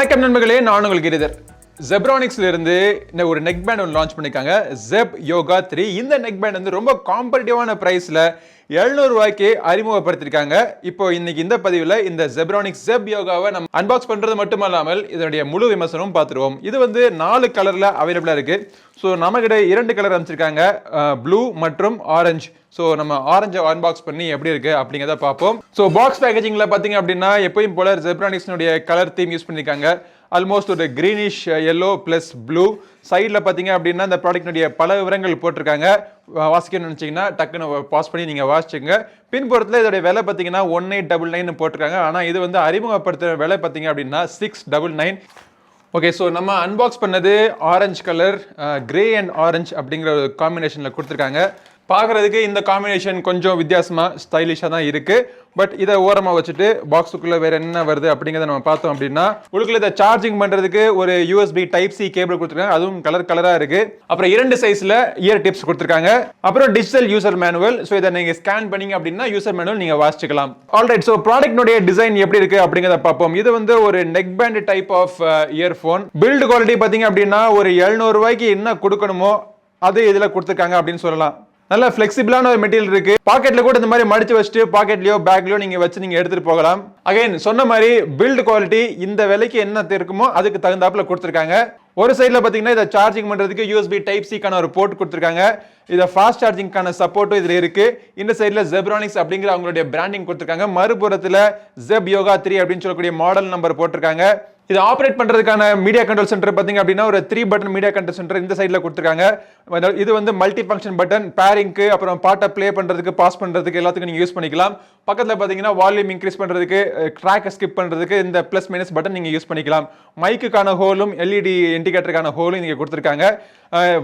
வணக்கம் நண்பர்களே, நான் உங்கள் கிரிதர். Zebronicsல இருந்து ஒரு நெக் பேண்ட் ஒன்று லான்ச் பண்ணிருக்காங்க, Zeb Yoga 3. இந்த நெக் பேண்ட் வந்து ரொம்ப காம்படிட்டிவான பிரைஸ்ல 700 ரூபாய்க்கு அறிமுகப்படுத்திருக்காங்க. இப்போ இன்னைக்கு இந்த பதிவில் இந்த Zebronics Zeb Yogaவை நம்ம அன்பாக்ஸ் பண்றது மட்டுமல்லாமல் இதனுடைய முழு விமர்சனமும் பார்த்துருவோம். இது வந்து 4 கலர்ல அவைலபிளா இருக்கு. ஸோ நம்மகிட்ட 2 கலர் அமைச்சிருக்காங்க, ப்ளூ மற்றும் ஆரஞ்சு. ஸோ நம்ம ஆரஞ்சை அன்பாக்ஸ் பண்ணி எப்படி இருக்கு அப்படிங்கிறத பார்ப்போம். ஸோ பாக்ஸ் பேக்கேஜிங்ல பார்த்தீங்க அப்படின்னா எப்பயும் போல Zebronicsனுடைய கலர் தீம் யூஸ் பண்ணியிருக்காங்க. ஆல்மோஸ்ட் ஒரு கிரீனிஷ் எல்லோ பிளஸ் ப்ளூ. சைடில் பார்த்தீங்க அப்படின்னா இந்த ப்ராடக்ட்னுடைய பல விவரங்கள் போட்டிருக்காங்க. வாசிக்கணும்னு நினச்சிங்கன்னா டக்குன்னு பாஸ் பண்ணி நீங்கள் வாசிச்சுங்க. பின்புறத்தில் இதோடைய விலை பார்த்தீங்கன்னா 1899 போட்டிருக்காங்க. ஆனால் இது வந்து அறிமுகப்படுத்துகிற விலை பார்த்தீங்க அப்படின்னா 699. ஓகே, ஸோ நம்ம அன்பாக்ஸ் பண்ணது orange colour, grey and orange அப்படிங்கிற ஒரு காம்பினேஷனில் கொடுத்துருக்காங்க. பார்க்குறதுக்கு இந்த காம்பினேஷன் கொஞ்சம் வித்தியாசமாக ஸ்டைலிஷாக தான் இருக்குது. பட் இதை ஓரமாக வச்சுட்டு பாக்ஸுக்குள்ளே வேறு என்ன வருது அப்படிங்கிறத நம்ம பார்த்தோம் அப்படின்னா உங்களுக்குள்ள இதை சார்ஜிங் பண்ணுறதுக்கு ஒரு யூஎஸ்பி டைப் சி கேபிள் கொடுத்துருக்காங்க. அதுவும் கலராக இருக்குது. அப்புறம் 2 சைஸில் இயர் டிப்ஸ் கொடுத்துருக்காங்க. அப்புறம் டிஜிட்டல் யூசர் மேனுவல். ஸோ இதை நீங்கள் ஸ்கேன் பண்ணிங்க அப்படின்னா யூசர் மேனுவல் நீங்கள் வாசிச்சுக்கலாம். ஆல்ரைட், ஸோ ப்ராடக்ட்னுடைய டிசைன் எப்படி இருக்குது அப்படிங்கிறத பார்ப்போம். இது வந்து ஒரு neck band type of earphone. Build quality பார்த்தீங்க அப்படின்னா ஒரு 700 ரூபாய்க்கு என்ன கொடுக்கணுமோ அது இதில் கொடுத்துருக்காங்க அப்படின்னு சொல்லலாம். நல்ல ஃபிளெக்சிபிளான ஒரு மெட்டீரியல் இருக்கு. பாக்கெட்ல கூட இந்த மாதிரி மடிச்சு வச்சுட்டு பாக்கெட்லயோ பேக்லயோ நீங்க வச்சு நீங்க எடுத்துட்டு போகலாம். அகைன் சொன்ன மாதிரி பில்ட் குவாலிட்டி இந்த விலைக்கு என்ன இருக்குமோ அதுக்கு தகுந்தாப்புல கொடுத்துருக்காங்க. ஒரு சைடில் பார்த்தீங்கன்னா இதை சார்ஜிங் பண்ணுறதுக்கு யூஎஸ்பி டைப் சிக்கான ஒரு போர்ட் கொடுத்துருக்காங்க. இதை ஃபாஸ்ட் சார்ஜிங்கான சப்போர்ட்டும் இதில் இருக்கு. இந்த சைடில் Zebronics அப்படிங்கிற அவங்களுடைய பிராண்டிங் கொடுத்துருக்காங்க. மறுபுறத்தில் Zeb Yoga 3 அப்படின்னு சொல்லக்கூடிய மாடல் நம்பர் போட்டிருக்காங்க. இதை ஆப்ரேட் பண்றதுக்கான மீடியா கண்ட்ரோல் சென்டர் பார்த்தீங்க அப்படின்னா ஒரு 3 பட்டன் மீடியா கண்ட்ரோல் சென்டர் இந்த சைடில் கொடுத்துருக்காங்க. இது வந்து மல்டி ஃபங்க்ஷன் பட்டன், பேரிங்க்கு, அப்புறம் பாட்டை ப்ளே பண்றதுக்கு, பாஸ் பண்றதுக்கு எல்லாத்துக்கும் நீங்க யூஸ் பண்ணிக்கலாம். பக்கத்தில் பார்த்தீங்கன்னா வால்யூம் இன்க்ரீஸ் பண்றதுக்கு, ட்ராக்கை ஸ்கிப் பண்றதுக்கு இந்த பிளஸ் மைனஸ் பட்டன் நீங்க யூஸ் பண்ணிக்கலாம். மைக்குக்கான ஹோலும் எல்இடி இண்டிகேட்டருக்கான ஹோலும் இங்கே கொடுத்துருக்காங்க.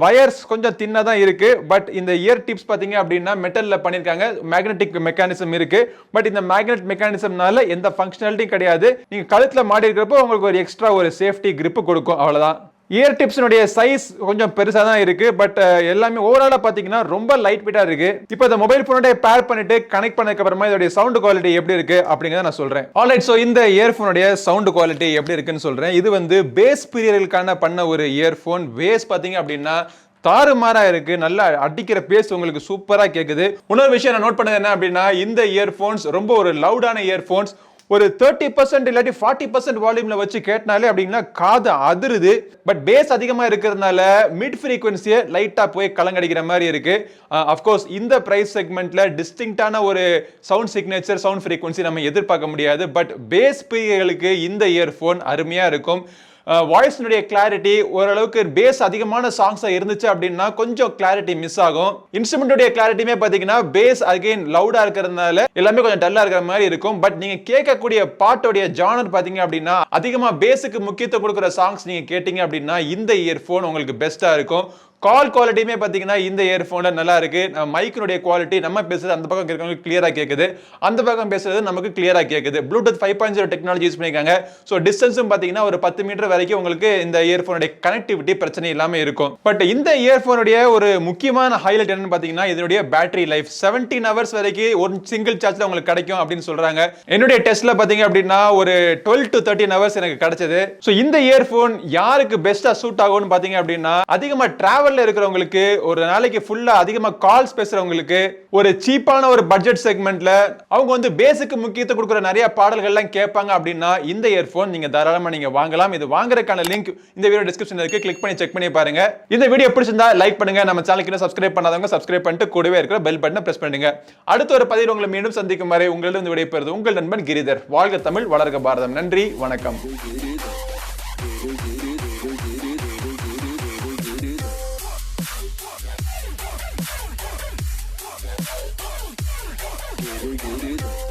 வயர்ஸ் கொஞ்சம் தின்னா தான் இருக்கு. பட் இந்த இயர் டிப்ஸ் பார்த்தீங்க அப்படின்னா மெட்டல்ல பண்ணியிருக்காங்க. மேக்னெட்டிக் மெக்கானிசம் இருக்கு. பட் இந்த மேக்னெட் மெக்கானிசம்னால எந்த ஃபங்க்ஷனாலிட்டியும் கிடையாது. நீங்க கழுத்துல மாட்டி இருக்கிறப்போ உங்களுக்கு ஒரு எக்ஸ்ட்ரா ஒரு சேஃப்டி கிரிப் கொடுக்கும், அவ்வளவுதான். இயர் டிப்ஸ்னுடைய சைஸ் கொஞ்சம் பெருசாக தான் இருக்கு. பட் எல்லாமே ஓவராலா பார்த்தீங்கன்னா ரொம்ப லைட் வெயிட்டா இருக்கு. இப்போ இந்த மொபைல் போனோட பேர் பண்ணிட்டு கனெக்ட் பண்ணதுக்கு அப்புறமா இதோட சவுண்ட் குவாலிட்டி எப்படி இருக்கு அப்படிங்கறத நான் சொல்றேன். ஆல்ரைட், ஸோ இந்த இயர்ஃபோனுடைய சவுண்ட் குவாலிட்டி எப்படி இருக்குன்னு சொல்றேன். இது வந்து பேஸ் பீரியர்களுக்கான பண்ண ஒரு இயர்ஃபோன். பேஸ் பார்த்தீங்க அப்படின்னா தாறுமாறா இருக்கு. நல்லா அடிக்கிற பேஸ் உங்களுக்கு சூப்பரா கேக்குது. இன்னொரு விஷயம் நான் நோட் பண்ணது என்ன அப்படின்னா இந்த இயர்ஃபோன்ஸ் ரொம்ப ஒரு லவுடான இயர்ஃபோன்ஸ். ஒரு 30% இல்லாட்டி 40% வால்யூம்ல வச்சு கேட்டனாலே அப்படின்னா காது அதிருது. பட் பேஸ் அதிகமா இருக்கிறதுனால மிட் ஃப்ரீக்வன்சியை லைட்டா போய் கலங்கடிக்கிற மாதிரி இருக்கு. அஃப்கோர்ஸ் இந்த பிரைஸ் செக்மெண்ட்ல டிஸ்டிங்டான ஒரு சவுண்ட் சிக்னேச்சர், சவுண்ட் ஃப்ரீக்வன்சி நம்ம எதிர்பார்க்க முடியாது. பட் பேஸ் பிரிவுகளுக்கு இந்த இயர்ஃபோன் அருமையா இருக்கும். வாய்ஸ்னுடைய கிளாரிட்டி ஓரளவுக்கு பேஸ் அதிகமான சாங்ஸா இருந்துச்சு அப்படின்னா கொஞ்சம் கிளாரிட்டி மிஸ் ஆகும். இன்ஸ்ட்ருமெண்ட்டுடைய கிளாரிட்டியுமே பாத்தீங்கன்னா பேஸ் அகைன் லவுடா இருக்கிறதுனால எல்லாமே கொஞ்சம் டல்லா இருக்கிற மாதிரி இருக்கும். பட் நீங்க கேட்கக்கூடிய பாட்டோடைய ஜானர் பாத்தீங்க அப்படின்னா அதிகமா பேஸுக்கு முக்கியத்துவம் கொடுக்குற சாங்ஸ் நீங்க கேட்டீங்க அப்படின்னா இந்த இயர்ஃபோன் உங்களுக்கு பெஸ்டா இருக்கும். கால் குவாலிட்டியுமே பார்த்தீங்கன்னா இந்த இயர்ஃபோனில் நல்லா இருக்கு. மைக்கினுடைய குவாலிட்டி நம்ம பேசுறது அந்த பக்கம் இருக்கிறவங்களுக்கு கிளியரா கேட்குது, அந்த பக்கம் பேசுறது நமக்கு கிளியரா கேட்குது. ப்ளூடூத் 5.0 டெக்னாலஜி யூஸ் பண்ணியிருக்காங்க. ஸோ டிஸ்டன்ஸும் பார்த்தீங்கன்னா ஒரு 10 மீட்டர் வரைக்கும் உங்களுக்கு இந்த இயர்ஃபோனுடைய கனெக்டிவிட்டி பிரச்சனை இல்லாமல் இருக்கும். பட் இந்த இயர்ஃபோனுடைய ஒரு முக்கியமான ஹைலைட் என்னன்னு பார்த்தீங்கன்னா இதனுடைய பேட்டரி லைஃப் 17 ஹவர்ஸ் வரைக்கும் ஒரு சிங்கிள் சார்ஜ்ல உங்களுக்கு கிடைக்கும் அப்படின்னு சொல்றாங்க. என்னுடைய டெஸ்ட்ல பார்த்தீங்க அப்படின்னா ஒரு 12 to 13 ஹவர்ஸ் எனக்கு கிடைச்சது. ஸோ இந்த இயர்ஃபோன் யாருக்கு பெஸ்டா சூட் ஆகும்னு பார்த்தீங்க அப்படின்னா அதிகமாக டிராவல் இருக்கிறவங்களுக்கு, ஒரு நாளைக்கு ஃபுல்லா அதிகமா கால்ஸ் பேசுறவங்களுக்கு, ஒரு சீப்பான ஒரு பட்ஜெட் செக்மெண்ட்ல அவங்க வந்து பேசிக் முக்கியத்துவம் கொடுக்கிற நிறைய பாடல்கள் எல்லாம் கேட்பாங்க அப்படின்னா இந்த இயர்ஃபோன் நீங்க தாராளமா நீங்க வாங்கலாம். இது வாங்குறதுக்கான லிங்க் இந்த வீடியோ டிஸ்கிரிப்ஷன்ல இருக்கு. கிளிக் பண்ணி செக் பண்ணி பாருங்க. இந்த வீடியோ பிடிச்சிருந்தா லைக் பண்ணுங்க. நம்ம சேனலுக்கு இன்னும் சப்ஸ்கிரைப் பண்ணாதவங்க சப்ஸ்கிரைப் பண்ணிட்டு கூடவே இருக்கிற பெல் பட்டனை பிரஸ் பண்ணுங்க. அடுத்த ஒரு பதிவில் உங்களை மீண்டும் சந்திக்கும் வரை உங்களிடம் விடைபெறுவது உங்கள் நண்பன் கிரிதர். வாழ்க தமிழ், வளர்க பாரதம். நன்றி, வணக்கம். Giri.